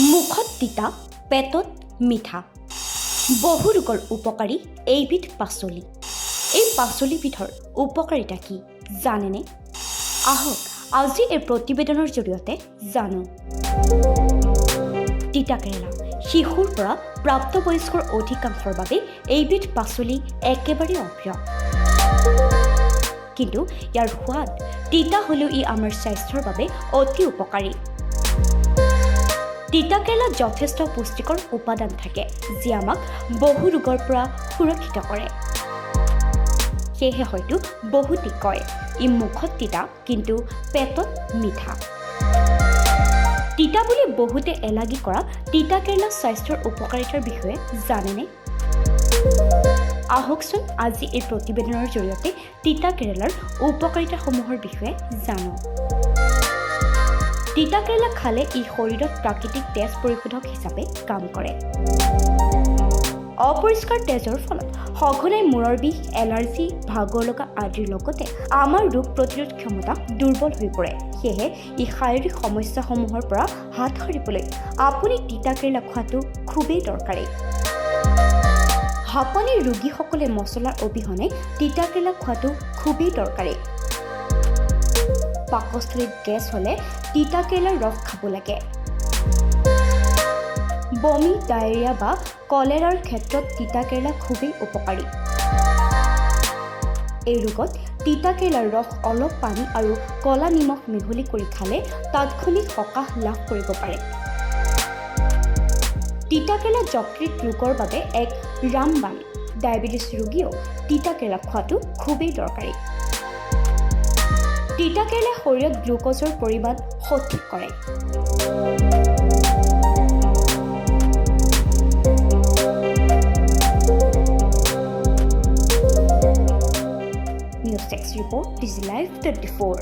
মুখত তিতা, পেটত মিঠা। বহু ৰোগৰ উপকাৰী এইবিধ পাচলি। এই পাচলিবিধৰ উপকাৰিতা কি জানেনে? আহক আজি এই প্ৰতিবেদনৰ জৰিয়তে জানো। তিতাকেৰেলা শিশুৰ পৰা প্ৰাপ্তবয়স্কৰ অধিকাংশৰ বাবে এইবিধ পাচলি একেবাৰে অপ্ৰিয়। কিন্তু ইয়াৰ সোৱাদ তিতা হ'লেও ই আমাৰ স্বাস্থ্যৰ বাবে অতি উপকাৰী। তিতাকেৰেলাত যথেষ্ট পুষ্টিকৰ উপাদান থাকে, যি আমাক বহু ৰোগৰ পৰা সুৰক্ষিত কৰে। সেয়েহে হয়তো বহুতে কয় ই মুখত তিতা কিন্তু পেটত মিঠা। তিতা বুলি বহুতে এলাগী কৰা তিতাকেৰেলা স্বাস্থ্যৰ উপকাৰিতাৰ বিষয়ে জানেনে? আহকচোন আজি এই প্ৰতিবেদনৰ জৰিয়তে তিতাকেৰেলাৰ উপকাৰিতাসমূহৰ বিষয়ে জানো। তিতাকেৰেলা খালে ই শৰীৰত প্ৰাকৃতিক তেজ পৰিশোধক হিচাপে কাম কৰে। অপৰিষ্কাৰ তেজৰ ফলত সঘনাই মূৰৰ বিষ, এলাৰ্জি, ভাগৰ লগা আদিৰ লগতে আমাৰ ৰোগ প্ৰতিৰোধ ক্ষমতা দুৰ্বল হৈ পৰে। সেয়েহে ই শাৰীৰিক সমস্যাসমূহৰ পৰা হাত সাৰিবলৈ আপুনি তিতাকেৰেলা খোৱাটো খুবেই দৰকাৰী। হাঁপানীৰ ৰোগীসকলে মছলাৰ অবিহনে তিতাকেৰেলা খোৱাটো খুবেই দৰকাৰী। পাকস্থলীত গেছ হ'লে তিতাকেৰেলাৰ ৰস খাব লাগে। বমি, ডায়েৰিয়া বা কলেৰাৰ ক্ষেত্ৰত তিতাকেৰেলা খুবেই উপকাৰী। এই ৰোগত তিতাকেৰেলাৰ ৰস অলপ পানী আৰু ক'লা নিমখ মিহলি কৰি খালে তাৎক্ষণিক সকাহ লাভ কৰিব পাৰে। তিতাকেৰেলা যকৃত ৰোগৰ বাবে এক ৰামবাণ। ডায়েবেটিছ ৰোগীয়েও তিতাকেৰেলা খোৱাটো খুবেই দৰকাৰী। তিতাকেৰেলাই শৰীৰত গ্লুক'জৰ পৰিমাণ সঠিক কৰে। News Text Report, this is Live 34.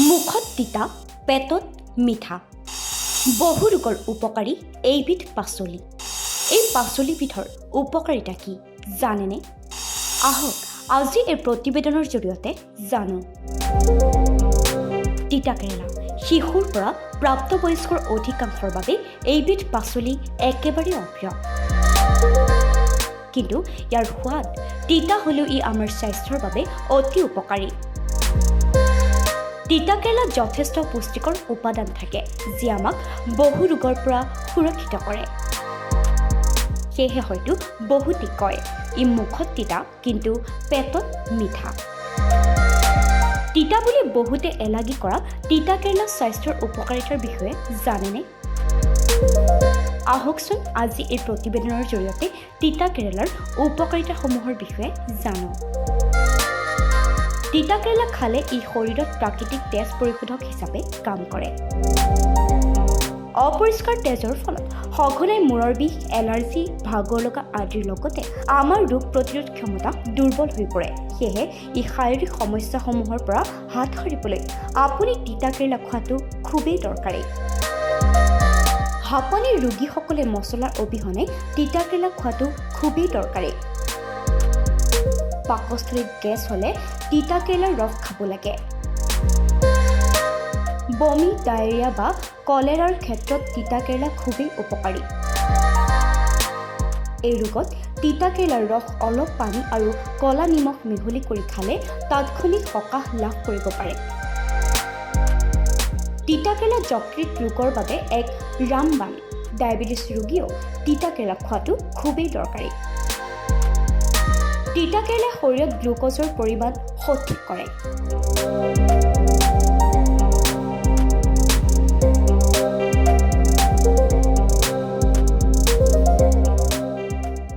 মুখত তিতা, পেটত মিঠা। বহু ৰোগৰ উপকাৰী এইবিধ পাচলি। এই পাচলিবিধৰ উপকাৰিতা কি জানেনে? আহক আজি এই প্ৰতিবেদনৰ জৰিয়তে জানো। তিতাকেৰেলা শিশুৰ পৰা প্ৰাপ্তবয়স্কৰ অধিকাংশৰ বাবে এইবিধ পাচলি একেবাৰে অপ্ৰিয়। কিন্তু ইয়াৰ সোৱাদ তিতা হ'লেও ই আমাৰ স্বাস্থ্যৰ বাবে অতি উপকাৰী। তিতাকেৰেলাত যথেষ্ট পুষ্টিকৰ উপাদান থাকে, যি আমাক বহু ৰোগৰ পৰা সুৰক্ষিত কৰে। সেয়েহে হয়তো বহুতে কয় ই মুখত তিতা কিন্তু পেটত মিঠা। তিতা বুলি বহুতে এলাগী কৰা তিতাকেৰেলা স্বাস্থ্যৰ উপকাৰিতাৰ বিষয়ে জানেনে? আহকচোন আজি এই প্ৰতিবেদনৰ জৰিয়তে তিতাকেৰেলাৰ উপকাৰিতাসমূহৰ বিষয়ে জানো। তিতাকেৰেলা খালে ই শৰীৰত প্ৰাকৃতিক তেজ পৰিশোধক হিচাপে কাম কৰে। অপৰিষ্কাৰ তেজৰ ফলত সঘনাই মূৰৰ বিষ, এলাৰ্জি, ভাগৰ লগা আদিৰ লগতে আমাৰ ৰোগ প্ৰতিৰোধ ক্ষমতা দুৰ্বল হৈ পৰে। সেয়েহে ই শাৰীৰিক সমস্যাসমূহৰ পৰা হাত সাৰিবলৈ আপুনি তিতাকেৰেলা খোৱাটো খুবেই দৰকাৰী। হাঁপানীৰ ৰোগীসকলে মছলাৰ অবিহনে তিতাকেৰেলা খোৱাটো খুবেই দৰকাৰী। পাকস্থলীত গেছ হ'লে তিতাকেৰেলাৰ ৰস খাব লাগে। বমি, ডায়েৰিয়া বা কলেৰাৰ ক্ষেত্ৰত তিতাকেৰেলা খুবেই উপকাৰী। এই ৰোগত তিতাকেৰেলাৰ ৰস অলপ পানী আৰু ক'লা নিমখ মিহলি কৰি খালে তাৎক্ষণিক সকাহ লাভ কৰিব পাৰে। তিতাকেৰেলা যকৃত ৰোগৰ বাবে এক ৰামবাণ। ডায়েবেটিছ ৰোগীয়েও তিতাকেৰেলা খোৱাটো খুবেই দৰকাৰী। তিতাকেৰেলাই শৰীৰত গ্লুক'জৰ পৰিমাণ সঠিক কৰে।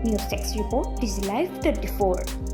News Text Report, this is Live 34.